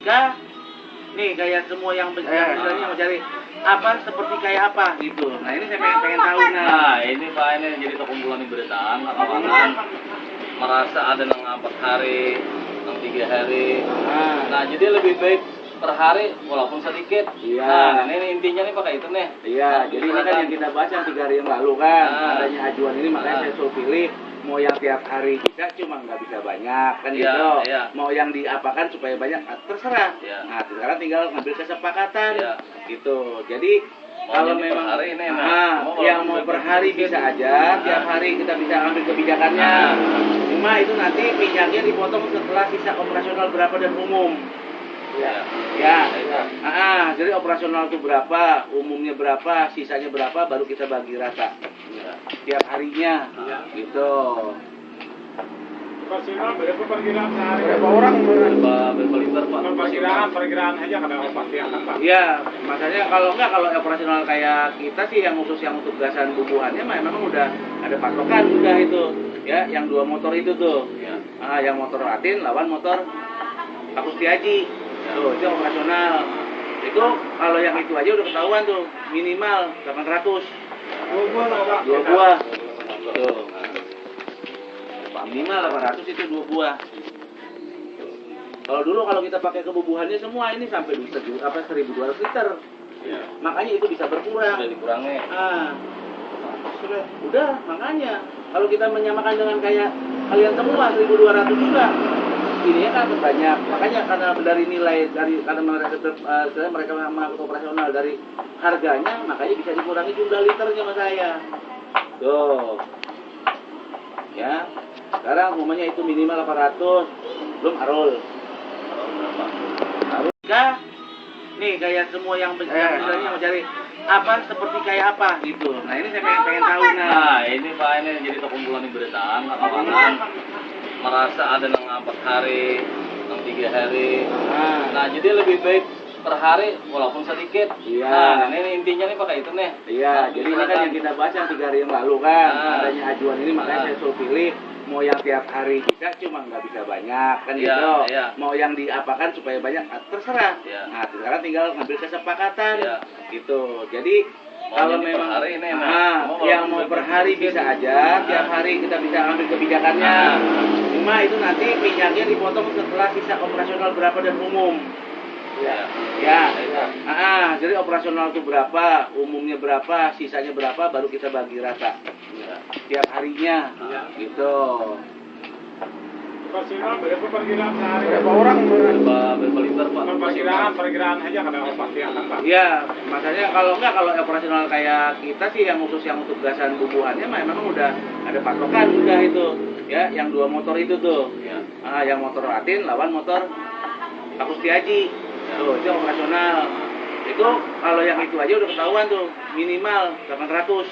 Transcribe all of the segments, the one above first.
Kah? Nih kayak semua yang misalnya mau cari apa seperti kayak apa gitu. Nah ini saya pengen tahu Nah ini Pak, ini jadi terkumpulan beritaan lapangan merasa ada yang 4 hari, yang 3 hari. Nah jadi lebih baik per hari walaupun sedikit. Iya. Nah ini intinya nih pakai itu nih. Iya, Nah, jadi ini kan yang kita bahas yang 3 hari yang lalu kan, adanya ajuan ini makanya saya suruh pilih mau yang tiap hari bisa cuma nggak bisa banyak kan gitu. Mau yang diapakan supaya banyak terserah. Nah sekarang tinggal ngambil kesepakatan gitu. Jadi kalau memang hari ini, yang mau per hari bisa aja, tiap hari kita bisa ambil kebijakannya. Cuma itu nanti minyaknya dipotong setelah sisa operasional berapa dan umum. Jadi operasional itu berapa, umumnya berapa, sisanya berapa, baru kita bagi rata tiap harinya, gitu. Operasional berapa perkiraan sehari? Berapa orang? Berapa liter Pak? Perkiraan aja kada pasti akan Pak. Iya, makanya kalau operasional kayak kita sih yang khusus yang untuk gasan bubuhannya memang udah ada patokan udah itu, ya, yang 2 motor itu tuh, yang motor Latin lawan motor Pak Kustiaji. Tuh, itu operasional. Itu kalau yang itu aja udah ketahuan tuh, minimal 800. 2 buah lah Pak. 2 buah. Tuh. Minimal 800 itu 2 buah. Kalau dulu kalau kita pakai kebubuhannya semua ini sampai 1.200 liter. Makanya itu bisa berkurang. Sudah dikurangi. Udah, makanya kalau kita menyamakan dengan kayak kalian semua 1.200 juga. Ini kan banyak, makanya karena dari nilai karena mereka mengangkut operasional dari harganya, makanya bisa dikurangi jumlah liternya sama saya. Tuh, ya. Sekarang umumnya itu minimal 800, belum arul. Arul kah? Nih kayak semua yang misalnya mau cari apa seperti kayak apa gitu. Nah ini saya pengen tahu Nah ini Pak, ini jadi terkumpulan beritaan lapangan merasa ada yang 4 hari, yang 3 hari. Nah jadi lebih baik per hari walaupun sedikit. Nah ini intinya nih pakai itu nih. Iya, jadi ini kan yang kita bahas yang 3 hari yang lalu kan, adanya ajuan ini makanya saya suruh pilih mau yang tiap hari bisa cuma nggak bisa banyak kan gitu. Mau yang diapakan supaya banyak terserah. Nah sekarang tinggal ngambil kesepakatan gitu. Jadi kalau memang hari ini, yang mau per hari bisa aja, tiap hari kita bisa ambil kebijakannya. Cuma itu nanti minyaknya dipotong setelah sisa operasional berapa dan umum. Jadi operasional itu berapa, umumnya berapa, sisanya berapa, baru kita bagi rata tiap harinya, gitu. Operasional berapa perkiraan sehari? Berapa orang? Berapa liter Pak? Perkiraan aja kada pasti akan Pak. Iya, makanya kalau operasional kayak kita sih yang khusus yang untuk gasan bubuhannya memang udah ada patokan udah itu, ya, yang 2 motor itu tuh, yang motor Latin lawan motor Pak Kustiaji. Tuh, itu operasional. Itu kalau yang itu aja udah ketahuan tuh, minimal 800.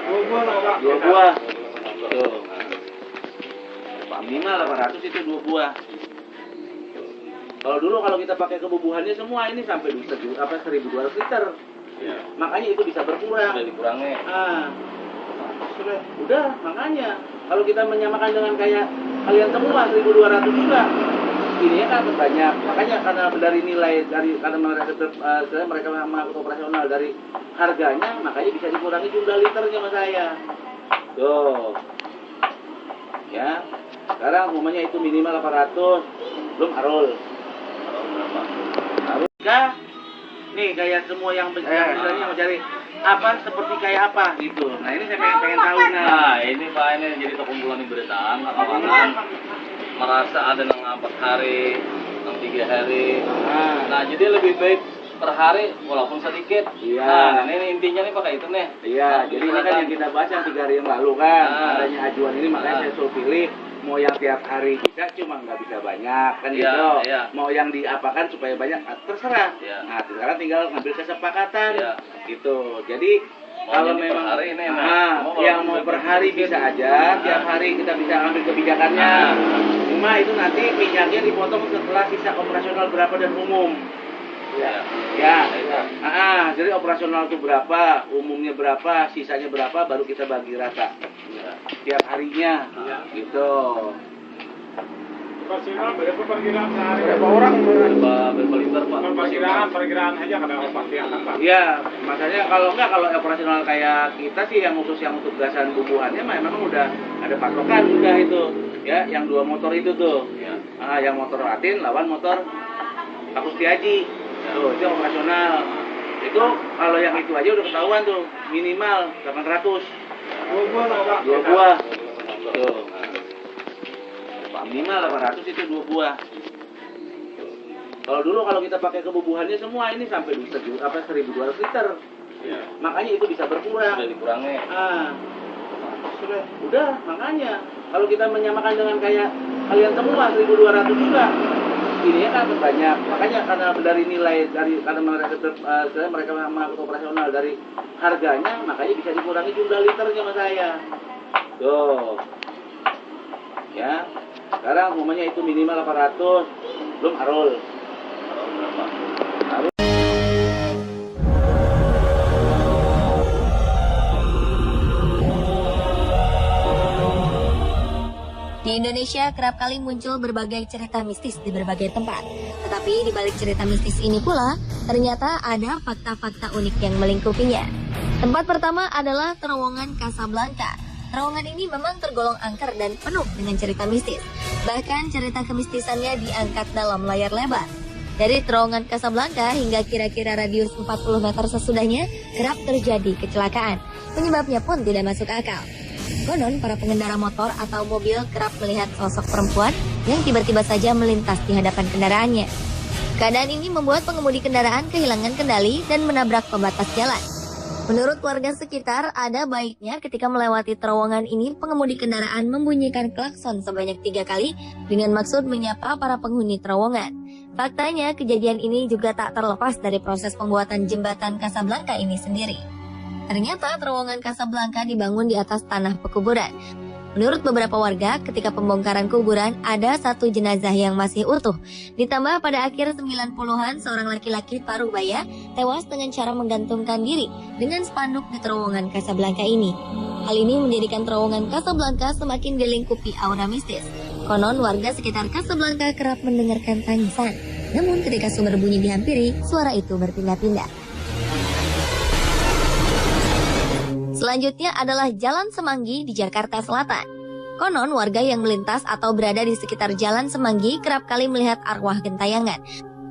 2 buah lah Pak. 2 buah. Tuh. Minimal 800 itu 2 buah. Kalau dulu kalau kita pakai kebubuhannya semua ini sampai 1.200 liter. Makanya itu bisa berkurang. Sudah dikurangi. Udah, makanya kalau kita menyamakan dengan kayak kalian semua 1.200 juga. Ini kan banyak, makanya karena dari nilai karena mereka mengangkut operasional dari harganya, makanya bisa dikurangi jumlah liternya sama saya. Tuh, ya. Sekarang umumnya itu minimal 800, belum arul. Arul kah? Nih kayak semua yang misalnya mau cari apa seperti kayak apa gitu. Nah ini saya pengen tahu Nah ini Pak, ini jadi terkumpulan beritaan lapangan merasa ada yang 4 hari, yang 3 hari. Nah jadi lebih baik per hari walaupun sedikit. Nah ini intinya nih pakai itu nih. Iya, jadi ini kan yang kita bahas yang 3 hari yang lalu kan, adanya ajuan ini makanya saya suruh pilih mau yang tiap hari bisa cuma nggak bisa banyak kan gitu. Mau yang diapakan supaya banyak terserah. Nah sekarang tinggal ngambil kesepakatan gitu. Jadi kalau memang hari ini, yang mau per hari bisa aja, tiap hari kita bisa ambil kebijakannya. Cuma itu nanti minyaknya dipotong setelah sisa operasional berapa dan umum. Jadi operasional itu berapa, umumnya berapa, sisanya berapa, baru kita bagi rata tiap harinya, gitu. Operasional berapa perkiraan sehari? Berapa orang? Berapa perkiraan aja kadang pasti akan Pak. Iya, makanya kalau operasional kayak kita sih yang khusus yang untuk gasan bubuhannya memang udah ada patokan udah itu. Ya, yang 2 motor itu tuh. Ya. Yang motor Latin lawan motor Kapus Setiaji. Tuh, itu yang operasional. Itu kalau yang itu aja udah ketahuan tuh, minimal 800. 2 buah lah Pak. 2 buah. Tuh. Minimal 800 itu 2 buah. Kalau dulu kalau kita pakai kebubuhannya semua ini sampai 1.200 liter. Ya. Makanya itu bisa berkurang. Sudah dikurangi. Udah, makanya kalau kita menyamakan dengan kayak kalian semua 1.200 juga, ini kan banyak. Makanya karena dari nilai karena mereka mengangkut operasional dari harganya, makanya bisa dikurangi jumlah liternya sama saya. Tuh, ya. Sekarang umumnya itu minimal 800, belum arul. Di Indonesia kerap kali muncul berbagai cerita mistis di berbagai tempat. Tetapi di balik cerita mistis ini pula, ternyata ada fakta-fakta unik yang melingkupinya. Tempat pertama adalah terowongan Casablanca. Terowongan ini memang tergolong angker dan penuh dengan cerita mistis. Bahkan cerita kemistisannya diangkat dalam layar lebar. Dari terowongan Casablanca hingga kira-kira radius 40 meter sesudahnya, kerap terjadi kecelakaan. Penyebabnya pun tidak masuk akal. Konon, para pengendara motor atau mobil kerap melihat sosok perempuan yang tiba-tiba saja melintas di hadapan kendaraannya. Keadaan ini membuat pengemudi kendaraan kehilangan kendali dan menabrak pembatas jalan. Menurut warga sekitar, ada baiknya ketika melewati terowongan ini, pengemudi kendaraan membunyikan klakson sebanyak 3 kali dengan maksud menyapa para penghuni terowongan. Faktanya, kejadian ini juga tak terlepas dari proses pembuatan jembatan Casablanca ini sendiri. Ternyata terowongan Casablanca dibangun di atas tanah pekuburan. Menurut beberapa warga, ketika pembongkaran kuburan, ada 1 jenazah yang masih utuh. Ditambah pada akhir 90-an, seorang laki-laki paruh baya tewas dengan cara menggantungkan diri dengan spanduk di terowongan Casablanca ini. Hal ini menjadikan terowongan Casablanca semakin dilingkupi aura mistis. Konon warga sekitar Casablanca kerap mendengarkan tangisan. Namun ketika sumber bunyi dihampiri, suara itu berpindah-pindah. Selanjutnya adalah Jalan Semanggi di Jakarta Selatan. Konon warga yang melintas atau berada di sekitar Jalan Semanggi kerap kali melihat arwah gentayangan.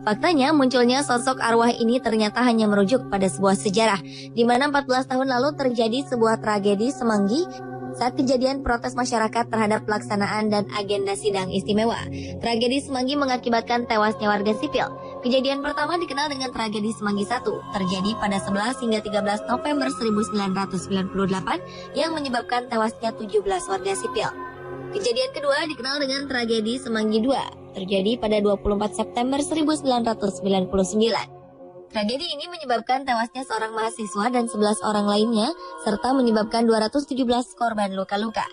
Faktanya munculnya sosok arwah ini ternyata hanya merujuk pada sebuah sejarah, di mana 14 tahun lalu terjadi sebuah tragedi Semanggi saat kejadian protes masyarakat terhadap pelaksanaan dan agenda sidang istimewa. Tragedi Semanggi mengakibatkan tewasnya warga sipil. Kejadian pertama dikenal dengan tragedi Semanggi I, terjadi pada 11 hingga 13 November 1998 yang menyebabkan tewasnya 17 warga sipil. Kejadian kedua dikenal dengan tragedi Semanggi II, terjadi pada 24 September 1999. Tragedi ini menyebabkan tewasnya seorang mahasiswa dan 11 orang lainnya, serta menyebabkan 217 korban luka-luka.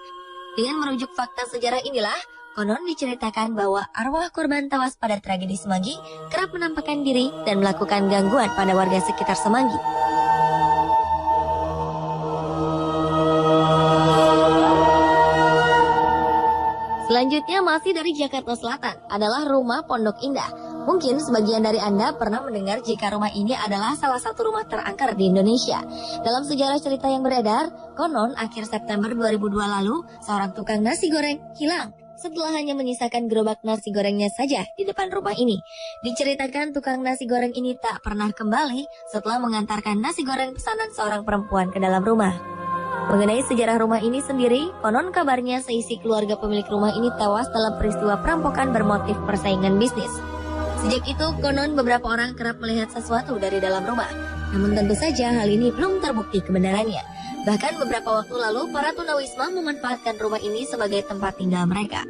Dengan merujuk fakta sejarah inilah, konon diceritakan bahwa arwah korban tewas pada tragedi Semanggi kerap menampakkan diri dan melakukan gangguan pada warga sekitar Semanggi. Selanjutnya masih dari Jakarta Selatan adalah Rumah Pondok Indah. Mungkin sebagian dari Anda pernah mendengar jika rumah ini adalah salah satu rumah terangker di Indonesia. Dalam sejarah cerita yang beredar, konon akhir September 2002 lalu, seorang tukang nasi goreng hilang setelah hanya menyisakan gerobak nasi gorengnya saja di depan rumah ini. Diceritakan tukang nasi goreng ini tak pernah kembali setelah mengantarkan nasi goreng pesanan seorang perempuan ke dalam rumah. Mengenai sejarah rumah ini sendiri, konon kabarnya seisi keluarga pemilik rumah ini tewas dalam peristiwa perampokan bermotif persaingan bisnis. Sejak itu, konon beberapa orang kerap melihat sesuatu dari dalam rumah. Namun tentu saja hal ini belum terbukti kebenarannya. Bahkan beberapa waktu lalu, para tunawisma memanfaatkan rumah ini sebagai tempat tinggal mereka.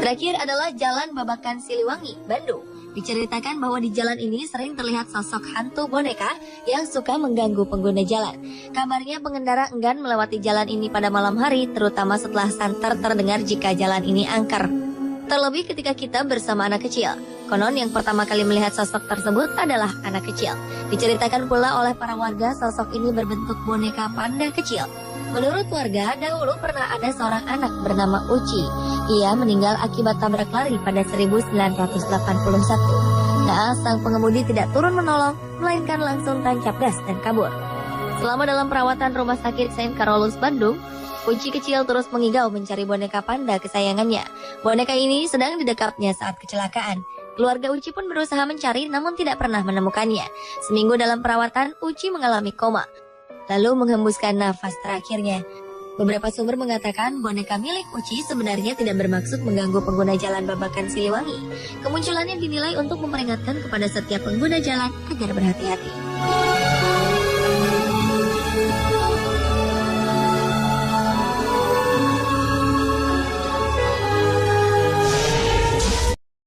Terakhir adalah Jalan Babakan Siliwangi, Bandung. Diceritakan bahwa di jalan ini sering terlihat sosok hantu boneka yang suka mengganggu pengguna jalan. Kabarnya pengendara enggan melewati jalan ini pada malam hari, terutama setelah santer terdengar jika jalan ini angker. Terlebih ketika kita bersama anak kecil. Konon yang pertama kali melihat sosok tersebut adalah anak kecil. Diceritakan pula oleh para warga sosok ini berbentuk boneka panda kecil. Menurut warga, dahulu pernah ada seorang anak bernama Uci. Ia meninggal akibat tabrak lari pada 1981. Nah, sang pengemudi tidak turun menolong, melainkan langsung tancap gas dan kabur. Selama dalam perawatan Rumah Sakit Saint Carolus Bandung, Uci kecil terus mengigau mencari boneka panda kesayangannya. Boneka ini sedang didekapnya saat kecelakaan. Keluarga Uci pun berusaha mencari namun tidak pernah menemukannya. Seminggu dalam perawatan, Uci mengalami koma, lalu menghembuskan nafas terakhirnya. Beberapa sumber mengatakan boneka milik Uci sebenarnya tidak bermaksud mengganggu pengguna jalan Babakan Siliwangi. Kemunculannya dinilai untuk memperingatkan kepada setiap pengguna jalan agar berhati-hati.